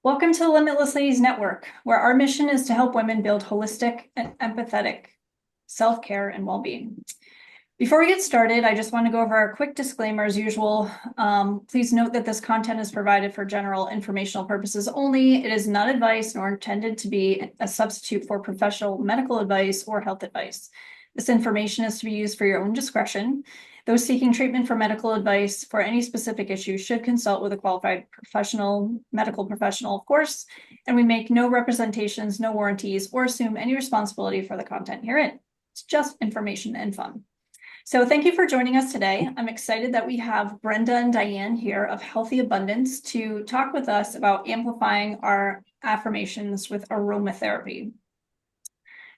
Welcome to the Limitless Ladies Network, where our mission is to help women build holistic and empathetic self-care and well-being. Before we get started, I just want to go over our quick disclaimer as usual. Please note that this content is provided for general informational purposes only. It is not advice nor intended to be a substitute for professional medical advice or health advice. This information is to be used for your own discretion. Those seeking treatment for medical advice for any specific issue should consult with a qualified medical professional, of course, and we make no representations, no warranties, or assume any responsibility for the content herein. It's just information and fun. So thank you for joining us today. I'm excited that we have Brenda and Diane here of Healthy Abundance to talk with us about amplifying our affirmations with aromatherapy.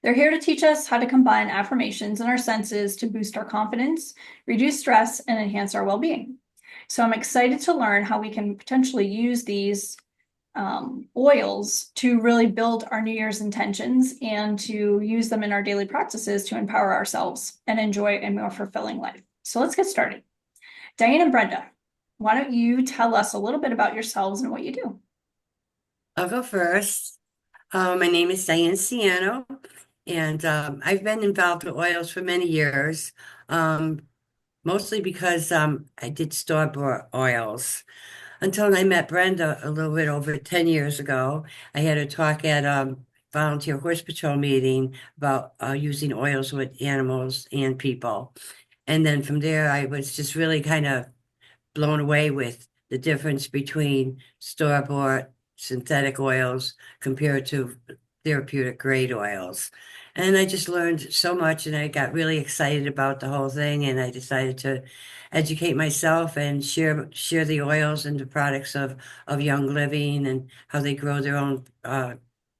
They're here to teach us how to combine affirmations and our senses to boost our confidence, reduce stress, and enhance our well-being. So I'm excited to learn how we can potentially use these oils to really build our New Year's intentions and to use them in our daily practices to empower ourselves and enjoy a more fulfilling life. So let's get started. Diane and Brenda, why don't you tell us a little bit about yourselves and what you do? I'll go first. My name is Diane Ciano, and I've been involved with oils for many years, mostly because I did store-bought oils until I met Brenda a little bit over 10 years ago. I had a talk at a volunteer horse patrol meeting about using oils with animals and people. And then from there, I was just really kind of blown away with the difference between store-bought synthetic oils compared to therapeutic grade oils. And I just learned so much and I got really excited about the whole thing and I decided to educate myself and share the oils and the products of Young Living and how they grow their own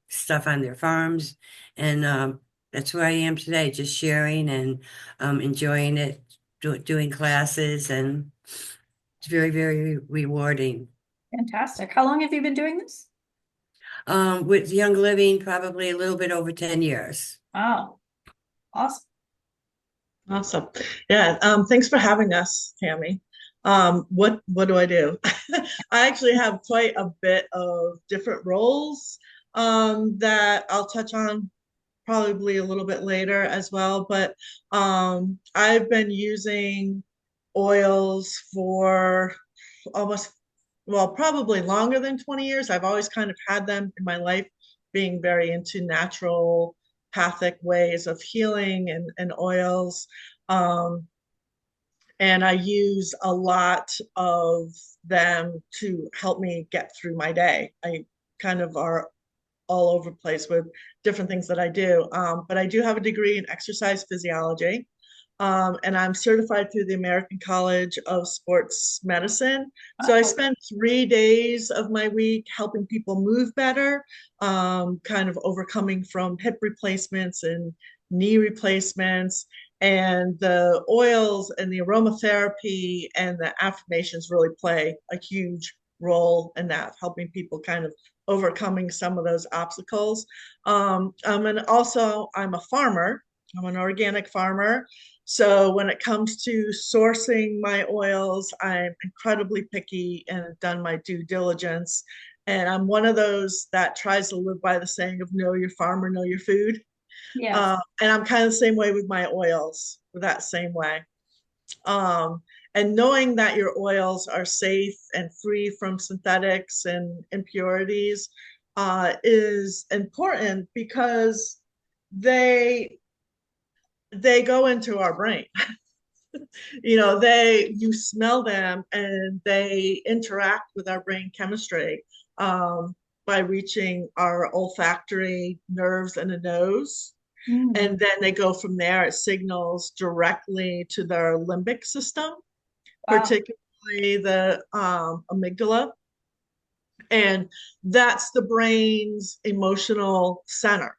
stuff on their farms. And that's where I am today, just sharing and enjoying it, doing classes, and it's very, very rewarding. Fantastic. How long have you been doing this? With Young Living, probably a little bit over 10 years. Wow, awesome. Awesome. Yeah. Thanks for having us, Tammy. What do I do? I actually have quite a bit of different roles that I'll touch on probably a little bit later as well. But I've been using oils for almost, well, probably longer than 20 years. I've always kind of had them in my life, being very into natural pathic ways of healing and oils. Um, and I use a lot of them to help me get through my day. I kind of are all over the place with different things that I do. But I do have a degree in exercise physiology. And I'm certified through the American College of Sports Medicine. So I Oh, spend 3 days of my week helping people move better, kind of overcoming from hip replacements and knee replacements. And the oils and the aromatherapy and the affirmations really play a huge role in that, helping people kind of overcoming some of those obstacles. And also, I'm a farmer. I'm an organic farmer. So when it comes to sourcing my oils, I'm incredibly picky and have done my due diligence. And I'm one of those that tries to live by the saying of know your farmer, know your food. yes. And I'm kind of the same way with my oils, that same way. Um, and knowing that your oils are safe and free from synthetics and impurities is important because they they go into our brain. You smell them and they interact with our brain chemistry by reaching our olfactory nerves in the nose, Mm. and then they go from there. It signals directly to their limbic system, Wow. particularly the amygdala, and that's the brain's emotional center,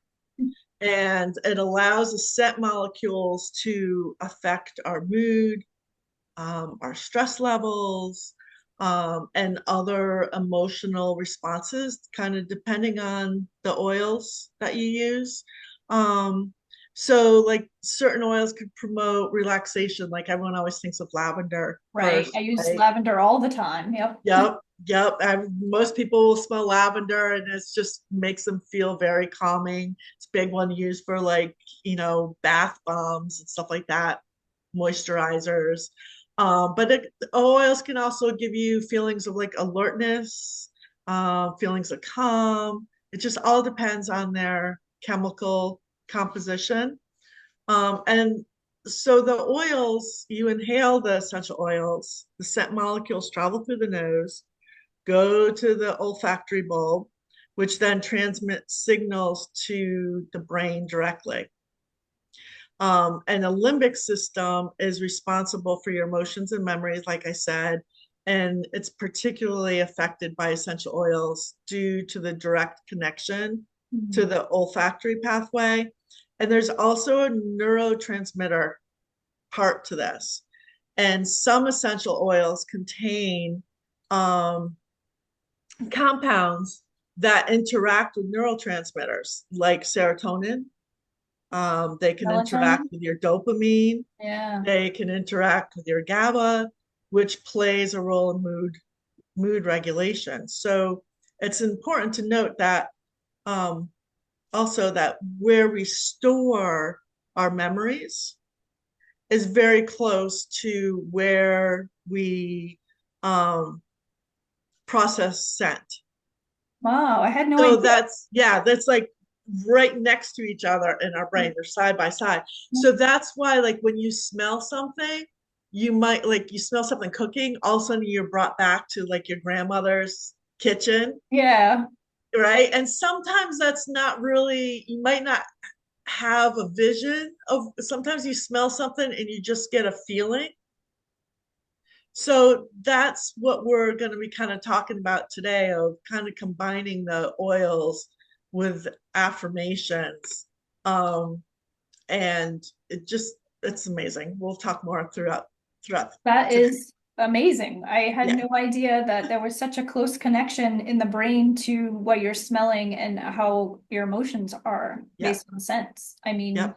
and it allows the scent molecules to affect our mood, our stress levels, and other emotional responses, kind of depending on the oils that you use. Um, So like certain oils could promote relaxation. Like everyone always thinks of lavender Right. first, I use right? lavender all the time. Yep. Yep, yep. Most people will smell lavender and it just makes them feel very calming. It's a big one used for like, bath bombs and stuff like that, moisturizers. But oils can also give you feelings of like alertness, feelings of calm. It just all depends on their chemical composition. And so the oils, you inhale the essential oils, the scent molecules travel through the nose, go to the olfactory bulb, which then transmits signals to the brain directly. And the limbic system is responsible for your emotions and memories, like I said, and it's particularly affected by essential oils due to the direct connection to Mhm. the olfactory pathway. And there's also a neurotransmitter part to this. And some essential oils contain um, compounds that interact with neurotransmitters like serotonin. They can interact Melatonin. with your dopamine. Yeah. They can interact with your GABA, which plays a role in mood regulation. So it's important to note that um, also that where we store our memories is very close to where we um, process scent. Wow. I had no So idea. that's like right next to each other in our brain. They're side by side. So that's why, like, when you smell something, you might like you smell something cooking, all of a sudden you're brought back to like your grandmother's kitchen, Yeah. right? And sometimes that's not really, you might not have a vision of, sometimes you smell something and you just get a feeling. So that's what we're going to be kind of talking about today, of kind of combining the oils with affirmations. Um, and it's amazing. We'll talk more throughout That today. is amazing. I had Yeah, no idea that there was such a close connection in the brain to what you're smelling and how your emotions are yeah, based on scents. I yeah, mean,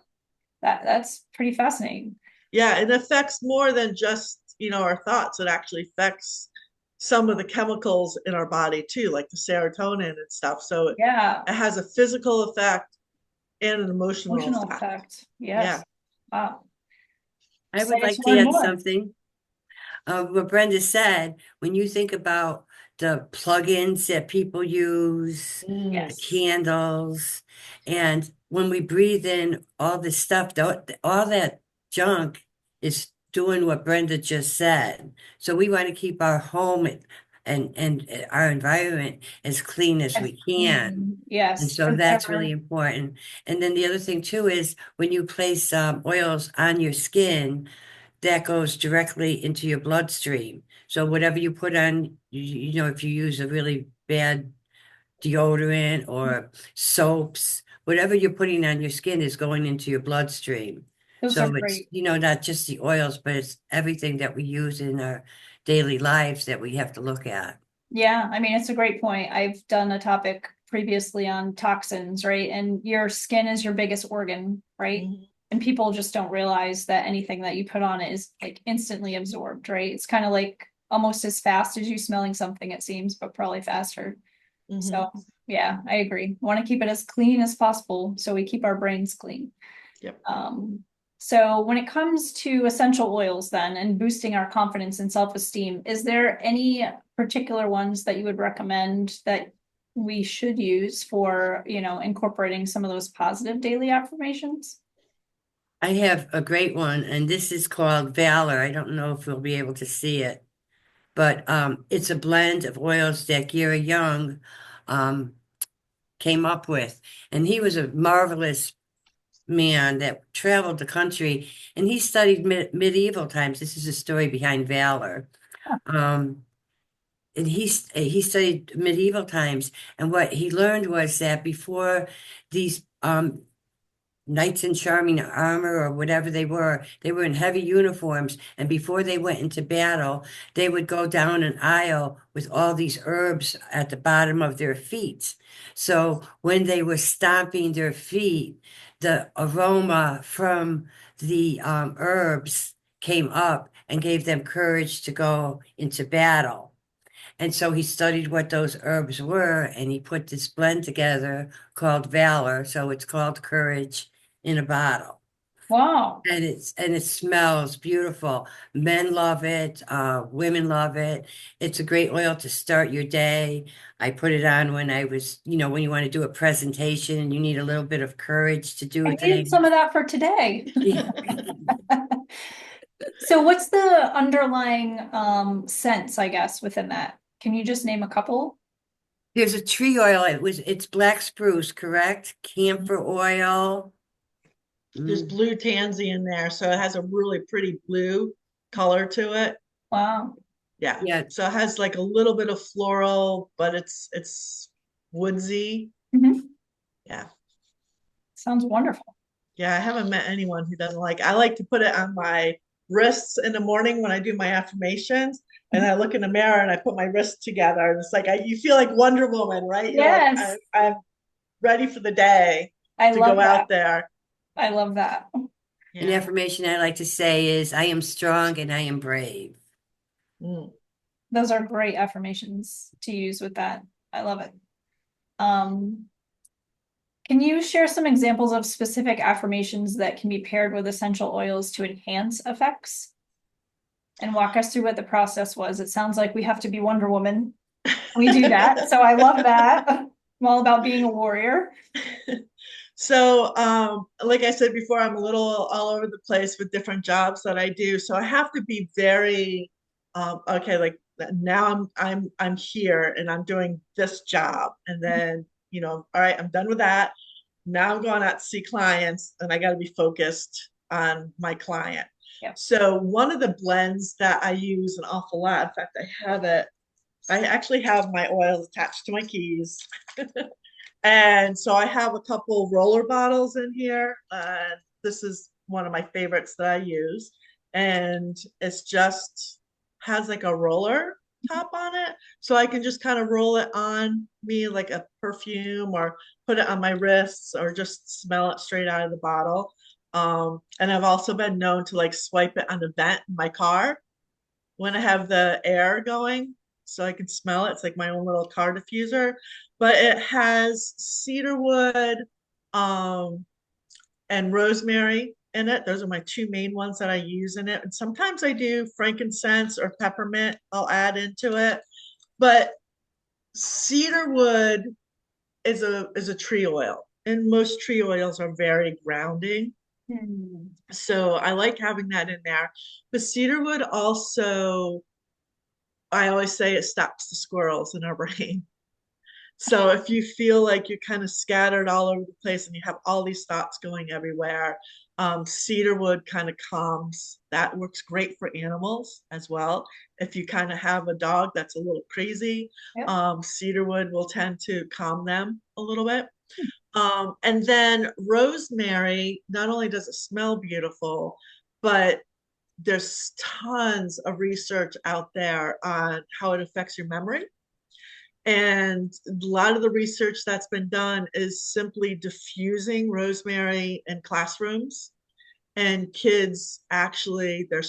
that's pretty fascinating. yeah. It affects more than just, our thoughts. It actually affects some of the chemicals in our body too, like the serotonin and stuff. So Yeah. it has a physical effect and an emotional Emotional effect. effect. Yeah. Yes. Wow. I would Excited to like to learn add more. something. What Brenda said, when you think about the plugins that people use, the Mm. Yes. candles, and when we breathe in all this stuff, all that junk is doing what Brenda just said. So we want to keep our home and our environment as clean as As we can. clean. And Yes. so And that's really ever. important. And then the other thing too is when you place oils on your skin, that goes directly into your bloodstream. So whatever you put on, if you use a really bad deodorant or soaps, whatever you're putting on your skin is going into your bloodstream. Those are So it's, great. not just the oils, but it's everything that we use in our daily lives that we have to look at. Yeah, I mean, it's a great point. I've done a topic previously on toxins, right? And your skin is your biggest organ, right? Mhm. And people just don't realize that anything that you put on it is like instantly absorbed, right? It's kind of like almost as fast as you smelling something, it seems, but probably faster. So, Mhm. yeah, I agree. Want to keep it as clean as possible so we keep our brains clean. Yep. Um, so when it comes to essential oils then and boosting our confidence and self-esteem, is there any particular ones that you would recommend that we should use for, incorporating some of those positive daily affirmations? I have a great one, and this is called Valor. I don't know if we'll be able to see it, but it's a blend of oils that Gira Young um, came up with. And he was a marvelous man that traveled the country, and he studied medieval times. This is a story behind Valor. Um, and he studied medieval times, and what he learned was that before these knights in shining armor or whatever they were in heavy uniforms, and before they went into battle, they would go down an aisle with all these herbs at the bottom of their feet. So when they were stomping their feet, the aroma from the herbs came up and gave them courage to go into battle. And so he studied what those herbs were, and he put this blend together called Valor. So it's called Courage in a bottle. Wow. And it smells beautiful. Men love it, women love it. It's a great oil to start your day. I put it on when I was, when you want to do a presentation and you need a little bit of courage to do I need some things. of that for today. Yeah. So what's the underlying scents, I guess, within that? Can you just name a couple? There's a tree oil. It's black spruce, correct? Camphor oil. There's Mm. blue tansy in there, so it has a really pretty blue color to it. Wow. Yeah. Yeah. So it has like a little bit of floral, but it's woodsy. Mhm. Yeah. Sounds wonderful. Yeah, I haven't met anyone who doesn't like. I like to put it on my wrists in the morning when I do my affirmations, and I look in the mirror and I put my wrists together, and it's like you feel like Wonder Woman, right? You're like, Yes, I'm ready for the day I to love go out that. there. I love that. An Yeah. affirmation I like to say is, I am strong and I am brave. Mm. Those are great affirmations to use with that. I love it. Um, can you share some examples of specific affirmations that can be paired with essential oils to enhance effects? And walk us through what the process was. It sounds like we have to be Wonder Woman. We do that. So I love that. I'm all about being a warrior. So, like I said before, I'm a little all over the place with different jobs that I do. So I have to be very, okay, like now I'm here and I'm doing this job. And then, all right, I'm done with that. Now I'm going out to see clients and I got to be focused on my client. Yep. So one of the blends that I use an awful lot, in fact, I actually have my oils attached to my keys. And so I have a couple roller bottles in here. And this is one of my favorites that I use. And it's just has like a roller top on it. So I can just kind of roll it on me like a perfume or put it on my wrists or just smell it straight out of the bottle. And I've also been known to like swipe it on the vent in my car when I have the air going so I can smell it. It's like my own little car diffuser, but it has cedarwood and rosemary in it. Those are my two main ones that I use in it. And sometimes I do frankincense or peppermint, I'll add into it. But cedarwood is a tree oil, and most tree oils are very grounding. Hmm. So I like having that in there. But cedarwood also, I always say it stops the squirrels in our brain. So if you feel like you're kind of scattered all over the place and you have all these thoughts going everywhere, cedarwood kind of calms. That works great for animals as well. If you kind of have a dog that's a little crazy, Yep. cedarwood will tend to calm them a little bit. And then rosemary, not only does it smell beautiful, but there's tons of research out there on how it affects your memory. And a lot of the research that's been done is simply diffusing rosemary in classrooms, and kids actually, their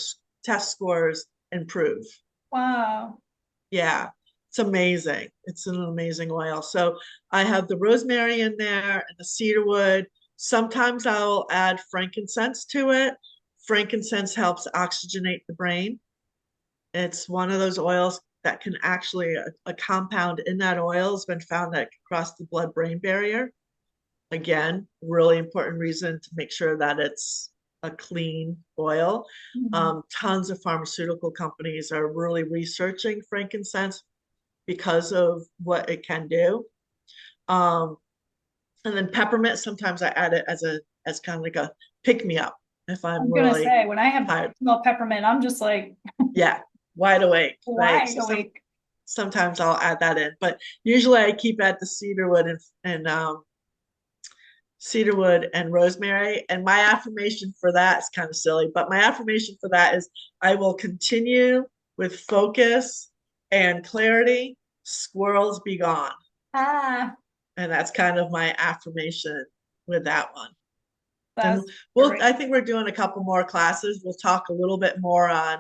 test scores improve. Wow. Yeah, it's amazing. It's an amazing oil. So I have the rosemary in there and the cedarwood. Sometimes I'll add frankincense to it. Frankincense helps oxygenate the brain. It's one of those oils that can actually, a compound in that oil has been found that can cross the blood-brain barrier. Again, really important reason to make sure that it's a clean oil. Mhm. Tons of pharmaceutical companies are really researching frankincense because of what it can do. Um, and then peppermint, sometimes I add it as kind of like a pick me up if I I'm was gonna really say, when I have tired. smell peppermint, I'm just like Yeah, wide awake, right? wide So awake. sometimes I'll add that in, but usually I keep at the cedarwood and cedarwood and rosemary. And my affirmation for that is kind of silly, but my affirmation for that is I will continue with focus and clarity. Squirrels be gone. Ah, And that's kind of my affirmation with that one. And That's great. I think we're doing a couple more classes. We'll talk a little bit more on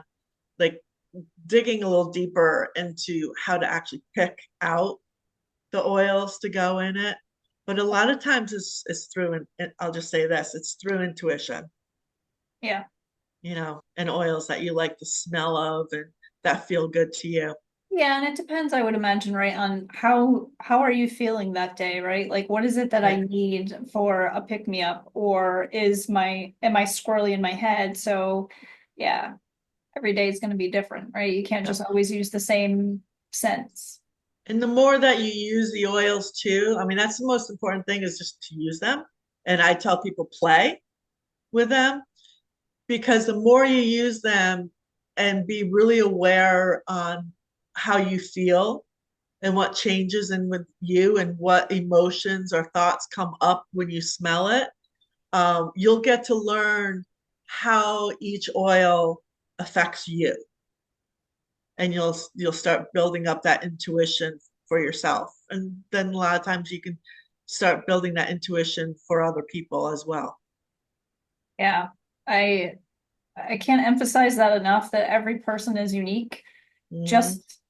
like digging a little deeper into how to actually pick out the oils to go in it. But a lot of times it's through, and I'll just say this, it's through intuition, Yeah. and oils that you like the smell of and that feel good to you. Yeah, and it depends, I would imagine, right, on how are you feeling that day, right? Like what is it that I Right. need for a pick me up, or am I squirrely in my head? So yeah, every day is going to be different, right? You can't just Yep. always use the same scents. And the more that you use the oils too, I mean, that's the most important thing is just to use them. And I tell people play with them because the more you use them and be really aware on how you feel and what changes in with you and what emotions or thoughts come up when you smell it, you'll get to learn how each oil affects you, and you'll start building up that intuition for yourself, and then a lot of times you can start building that intuition for other people as well. Yeah. I I can't emphasize that enough that every person is unique. Hmm. Just,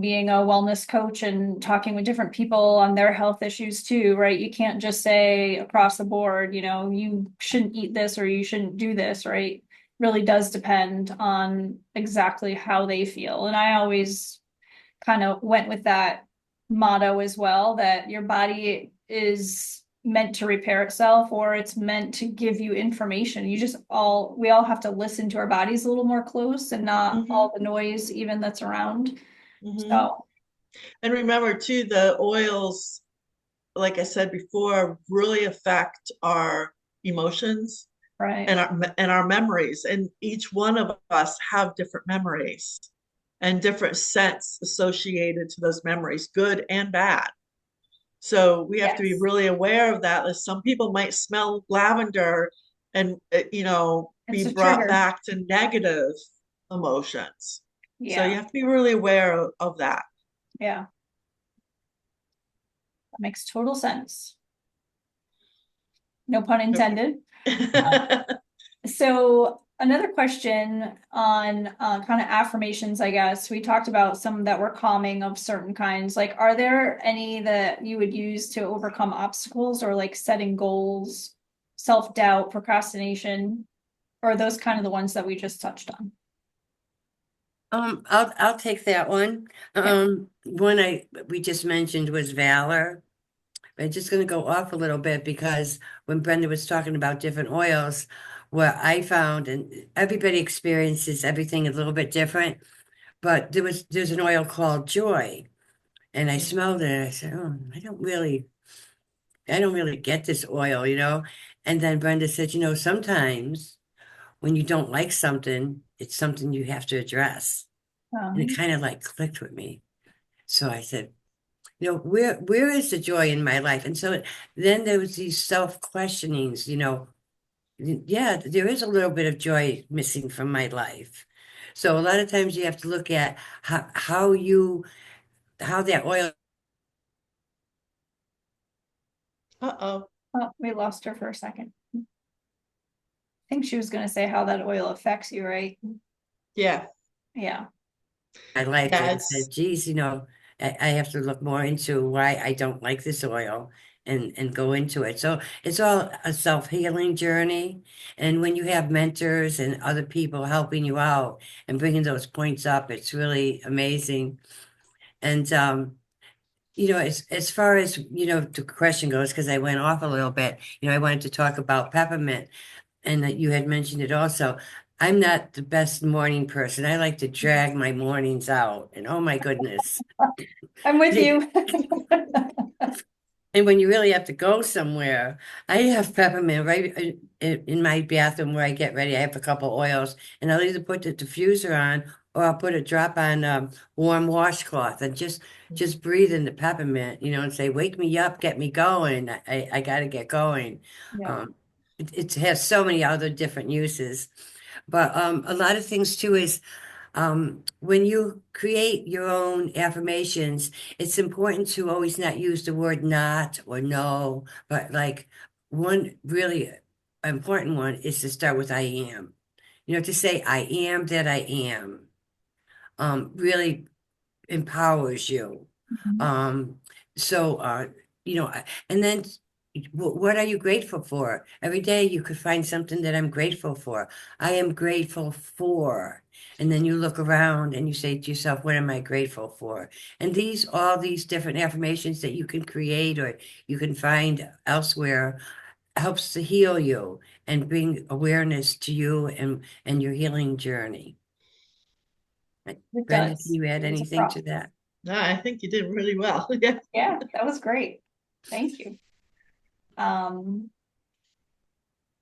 being a wellness coach and talking with different people on their health issues too, right? You can't just say across the board, you shouldn't eat this or you shouldn't do this, right? Really does depend on exactly how they feel. And I always kind of went with that motto as well, that your body is meant to repair itself, or it's meant to give you information. We all have to listen to our bodies a little more close and not Hmm. all the noise even that's around. Hmm. So, And remember too, the oils, like I said before, really affect our emotions right. and our memories. And each one of us have different memories and different scents associated to those memories, good and bad. So we have to be Yes. really aware of that. Like some people might smell lavender and It's be a brought trigger. back to negative emotions. So you Yeah. have to be really aware of that. Yeah. That makes total sense. No pun intended. So another question on kind of affirmations, I guess. We talked about some that were calming of certain kinds. Like, are there any that you would use to overcome obstacles or like setting goals, self-doubt, procrastination, or are those kind of the ones that we just touched on? I'll take that one. Okay. One we just mentioned was valor. I'm just going to go off a little bit because when Brenda was talking about different oils, what I found, and everybody experiences everything a little bit different, but there's an oil called joy, and I smelled it and I said, oh, I don't really get this oil. And then Brenda said, sometimes when you don't like something, it's something you have to address. And it Um, kind of like clicked with me. So I said, where is the joy in my life? And so then there was these self-questionings, yeah, there is a little bit of joy missing from my life. So a lot of times you have to look at how that oil. Uh-oh. oh, we lost her for a second. I think she was going to say how that oil affects you, right? Yeah. Yeah. My life Yeah, that I it's said, geez, I have to look more into why I don't like this oil and go into it. So it's all a self-healing journey. And when you have mentors and other people helping you out and bringing those points up, it's really amazing. And, as far as, the question goes, because I went off a little bit, I wanted to talk about peppermint and that you had mentioned it also. I'm not the best morning person. I like to drag my mornings out, and oh my goodness. I'm with you. And when you really have to go somewhere, I have peppermint right in my bathroom where I get ready. I have a couple oils, and I'll either put the diffuser on or I'll put a drop on warm washcloth and just breathe in the peppermint, and say, "Wake me up, get me going. I got to get going." Yeah. Um, it has so many other different uses, but a lot of things too is when you create your own affirmations, it's important to always not use the word not or no, but like one really important one is to start with I am. To say I am that I am, really empowers you. Mhm. Um, so, and then what are you grateful for? Every day you could find something that I'm grateful for. I am grateful for. And then you look around and you say to yourself, what am I grateful for? And all these different affirmations that you can create or you can find elsewhere helps to heal you and bring awareness to you and your healing journey. It Brenda, can does. you add It is a anything to process. that? No, I think you did really well. Yeah. Yeah, that was great. Thank you. Um,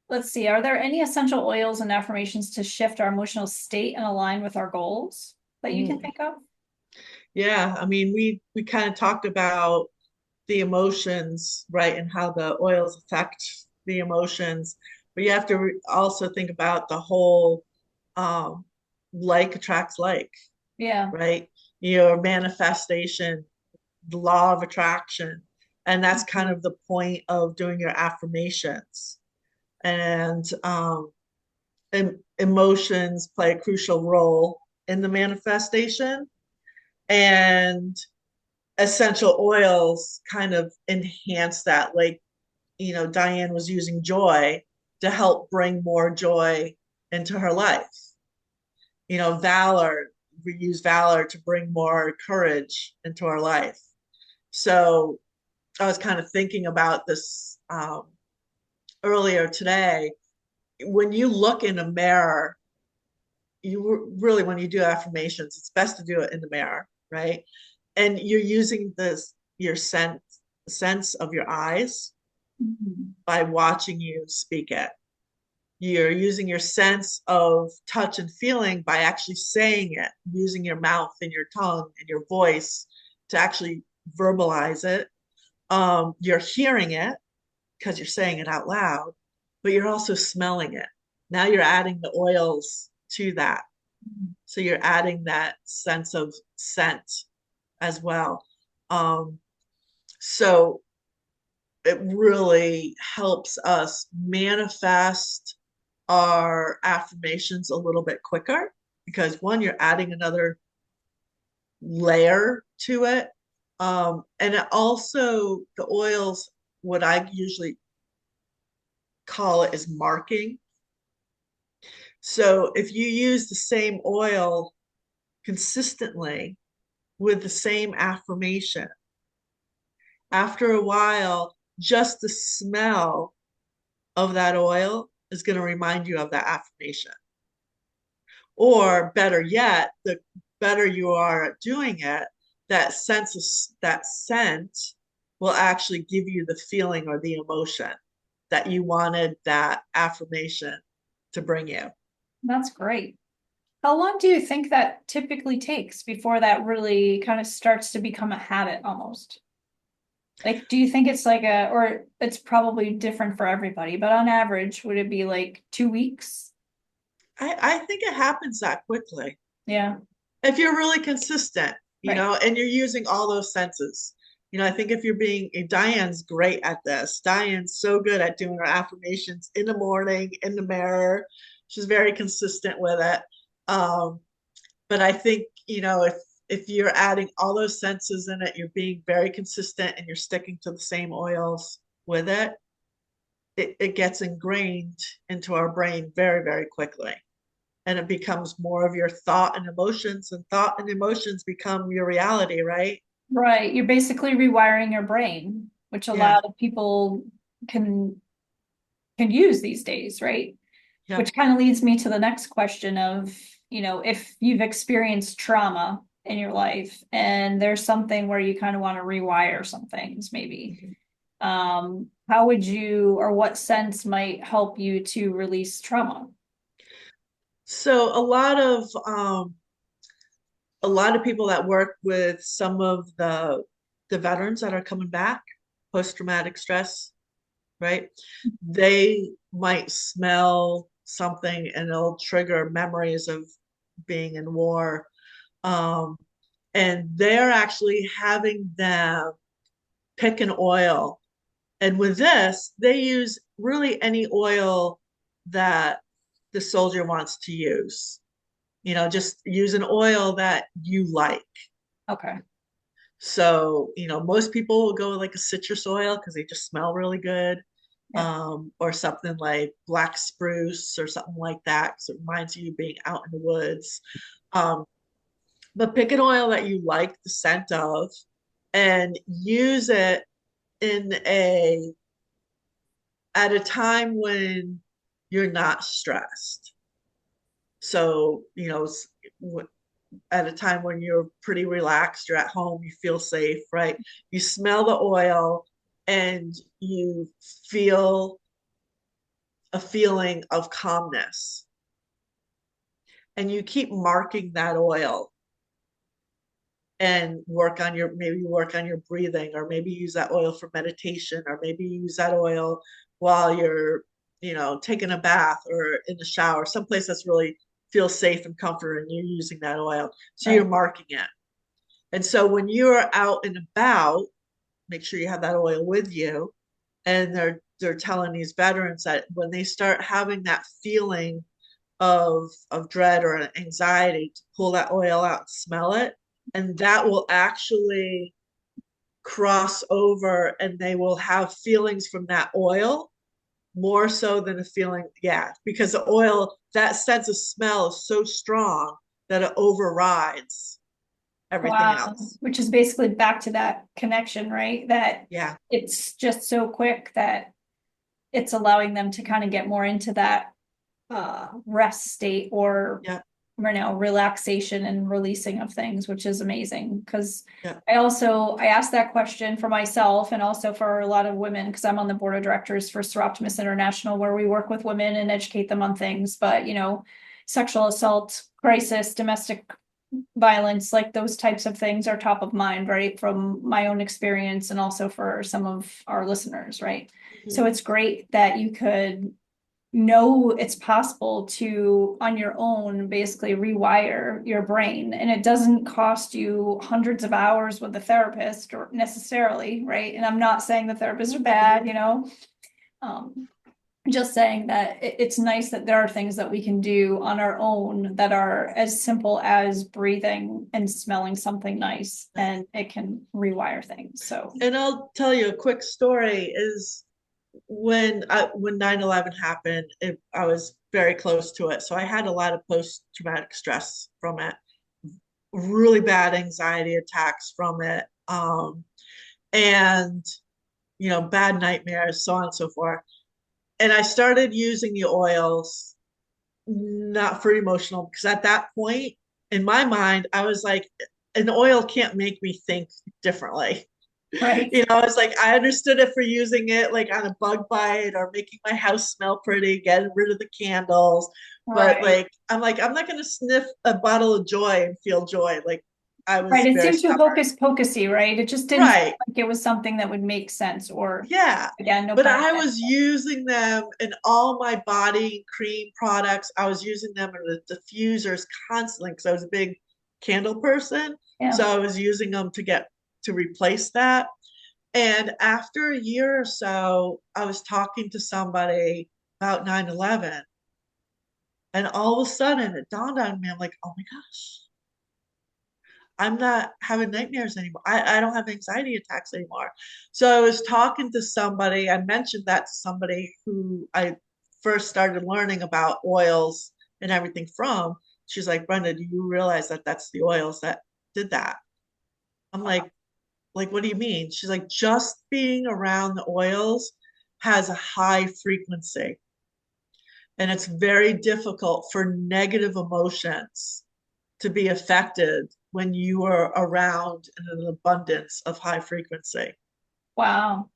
let's see. Are there any essential oils and affirmations to shift our emotional state and align with our goals that you can Mm. think of? Yeah, I mean, we kind of talked about the emotions, right, and how the oils affect the emotions, but you have to also think about the whole um, like attracts like, Yeah. right? Your manifestation, the law of attraction, and that's kind of the point of doing your affirmations. And emotions play a crucial role in the manifestation, and essential oils kind of enhance that. Like, Diane was using joy to help bring more joy into her life. Valor, we use valor to bring more courage into our life. So I was kind of thinking about this earlier today. When you look in a mirror, really, when you do affirmations, it's best to do it in the mirror, right? And you're using your sense of your eyes Mhm. by watching you speak it. You're using your sense of touch and feeling by actually saying it, using your mouth and your tongue and your voice to actually verbalize it. You're hearing it because you're saying it out loud, but you're also smelling it. Now you're adding the oils to that. So you're adding that sense of scent as well. Um, so it really helps us manifest our affirmations a little bit quicker because one, you're adding another layer to it. And it also, the oils, what I usually call it is marking. So if you use the same oil consistently with the same affirmation, after a while, just the smell of that oil is going to remind you of that affirmation. Or better yet, the better you are at doing it, that scent will actually give you the feeling or the emotion that you wanted that affirmation to bring you. That's great. How long do you think that typically takes before that really kind of starts to become a habit almost? Like, do you think it's like or it's probably different for everybody, but on average, would it be like 2 weeks? I think it happens that quickly Yeah, if you're really consistent, right. and you're using all those senses. I think if you're Diane's great at this. Diane's so good at doing her affirmations in the morning, in the mirror. She's very consistent with it. Um, but I think, if you're adding all those senses in it, you're being very consistent and you're sticking to the same oils with it, it gets ingrained into our brain very, very quickly. And it becomes more of your thought and emotions, and thought and emotions become your reality, right? Right. You're basically rewiring your brain, which a Yeah. lot of people can can use these days, right? Yep. Which kind of leads me to the next question of, if you've experienced trauma in your life and there's something where you kind of want to rewire some things, maybe. How would you or what sense might help you to release trauma? So a lot of people that work with some of the veterans that are coming back, post-traumatic stress, right? They might smell something and it'll trigger memories of being in war. Um, and they're actually having them pick an oil And with this, they use really any oil that the soldier wants to use. Just use an oil that you like. Okay. So, most people will go with like a citrus oil because they just smell really good. Yeah. Or something like black spruce or something like that because it reminds you of being out in the woods. Um, but pick an oil that you like the scent of and use it in a at a time when you're not stressed. So, at a time when you're pretty relaxed, you're at home, you feel safe, right? You smell the oil and you feel a feeling of calmness. And you keep marking that oil and maybe work on your breathing, or maybe use that oil for meditation, or maybe use that oil while you're, taking a bath or in the shower, someplace that's really feels safe and comfortable, and you're using that oil. So you're Right. marking it. And so when you're out and about, make sure you have that oil with you. And they're telling these veterans that when they start having that feeling of dread or anxiety, to pull that oil out and smell it, and that will actually cross over, and they will have feelings from that oil more so than a feeling, yeah, because the oil, that sense of smell is so strong that it overrides everything Wow. else. Which is basically back to that connection, right? That Yeah. it's just so quick that it's allowing them to kind of get more into that rest state, or Yeah. relaxation and releasing of things, which is amazing. Because Yeah. I asked that question for myself and also for a lot of women, because I'm on the board of directors for Seroptimus International, where we work with women and educate them on things. But sexual assault, crisis, domestic violence, like those types of things are top of mind, right? From my own experience and also for some of our listeners, right? So Mhm. it's great that you could know it's possible to, on your own, basically rewire your brain. And it doesn't cost you hundreds of hours with a therapist or necessarily, right? And I'm not saying the therapists are bad, um, just saying that it's nice that there are things that we can do on our own that are as simple as breathing and smelling something nice, and it can rewire things. So, And I'll tell you a quick story is when 9/11 happened, I was very close to it. So I had a lot of post-traumatic stress from it, really bad anxiety attacks from it, and bad nightmares, so on and so forth. And I started using the oils, not for emotional, because at that point in my mind, I was like, an oil can't make me think differently. right, I was like, I understood it for using it like on a bug bite or making my house smell pretty, getting rid of the candles. But right. like, I'm not going to sniff a bottle of joy and feel joy. Like, I Right, was it very seemed too stubborn. hocus pocusy, right? It just didn't seem Right. like it was something that would make sense, or Yeah. again, no But pun I intended. was using them in all my body cream products. I was using them in the diffusers constantly because I was a big candle person. Yeah. So I was using them to replace that. And after a year or so, I was talking to somebody about 9/11, and all of a sudden it dawned on me, I'm like, oh my gosh, I'm not having nightmares anymore. I don't have anxiety attacks anymore. So I was talking to somebody, I mentioned that to somebody who I first started learning about oils and everything from. She's like, Brenda, do you realize that that's the oils that did that? I'm like, what do you mean? She's like, just being around the oils has a high frequency. And it's very difficult for negative emotions to be affected when you are around in an abundance of high frequency. Wow.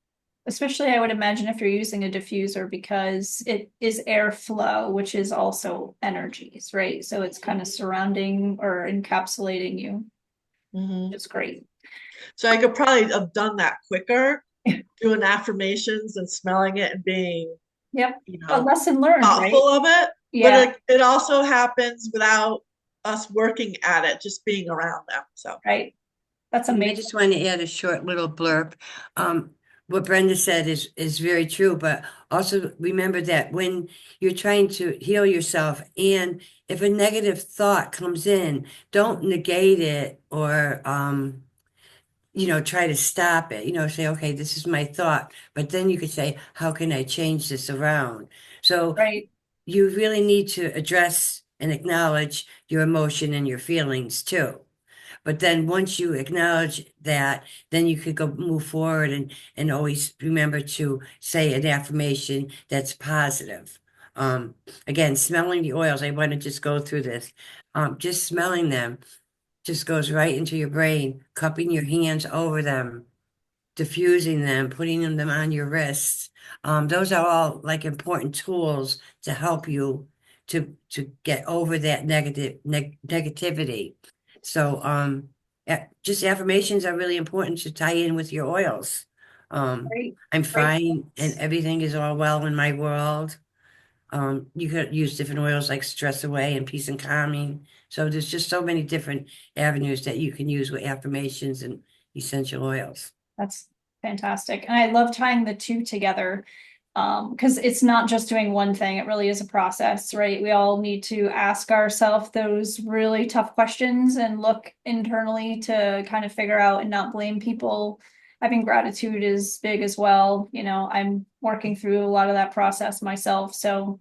Especially, I would imagine if you're using a diffuser, because it is airflow, which is also energies, right? So it's kind of surrounding or encapsulating you. Mhm. It's great. So I could probably have done that quicker, doing affirmations and smelling it and being, Yep. you A know, lesson learned, right? thoughtful of it. But Yeah, it also happens without us working at it, just being around them. So right. That's And I amazing. just want to add a short little blurb. Um, what Brenda said is very true, but also remember that when you're trying to heal yourself, and if a negative thought comes in, don't negate it or try to stop it. Say, okay, this is my thought, but then you could say, how can I change this around? So Right. you really need to address and acknowledge your emotion and your feelings too. But then once you acknowledge that, then you could go move forward and always remember to say an affirmation that's positive. Again, smelling the oils, I want to just go through this. Just smelling them just goes right into your brain, cupping your hands over them, diffusing them, putting them on your wrists. Those are all like important tools to help you to get over that negativity. So just affirmations are really important to tie in with your oils. Great. I'm Great. fine and everything is all well in my world. You could use different oils like stress away and peace and calming. So there's just so many different avenues that you can use with affirmations and essential oils. That's fantastic. And I love tying the two together. Because it's not just doing one thing, it really is a process, right? We all need to ask ourselves those really tough questions and look internally to kind of figure out and not blame people. I think gratitude is big as well. I'm working through a lot of that process myself. So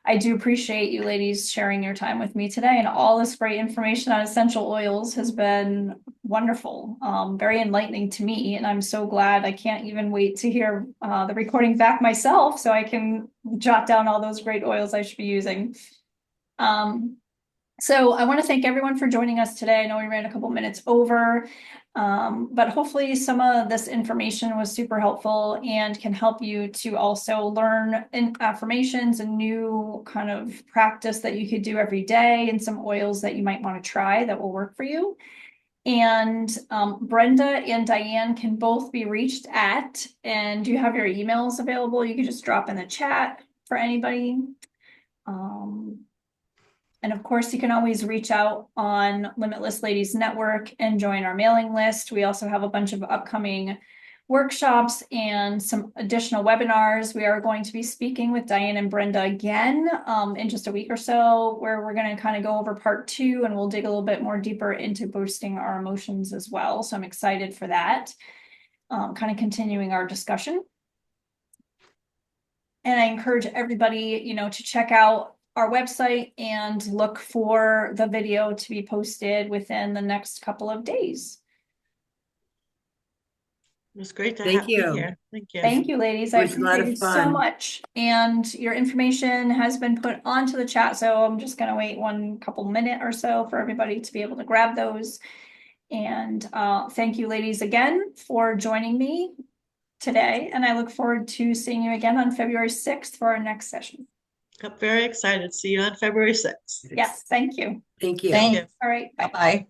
I do appreciate you ladies sharing your time with me today, and all this great information on essential oils has been wonderful, very enlightening to me. And I'm so glad. I can't even wait to hear the recording back myself so I can jot down all those great oils I should be using. So I want to thank everyone for joining us today. I know we ran a couple minutes over, but hopefully some of this information was super helpful and can help you to also learn affirmations and new kind of practice that you could do every day, and some oils that you might want to try that will work for you. And Brenda and Diane can both be reached at, and do you have your emails available? You can just drop in the chat for anybody. And of course, you can always reach out on Limitless Ladies Network and join our mailing list. We also have a bunch of upcoming workshops and some additional webinars. We are going to be speaking with Diane and Brenda again in just a week or so, where we're going to kind of go over part 2, and we'll dig a little bit more deeper into boosting our emotions as well. So I'm excited for that, kind of continuing our discussion. And I encourage everybody, to check out our website and look for the video to be posted within the next couple of days. It was great to Thank be you. here. Thank you. Thank you, ladies. It I was a lot appreciate of it so fun. much. And your information has been put onto the chat, so I'm just going to wait one couple minute or so for everybody to be able to grab those. And thank you, ladies, again for joining me today. And I look forward to seeing you again on February 6th for our next session. I'm very excited. See you on February 6th. Yes, thank you. Thank you. Thank you. All right. Bye-bye.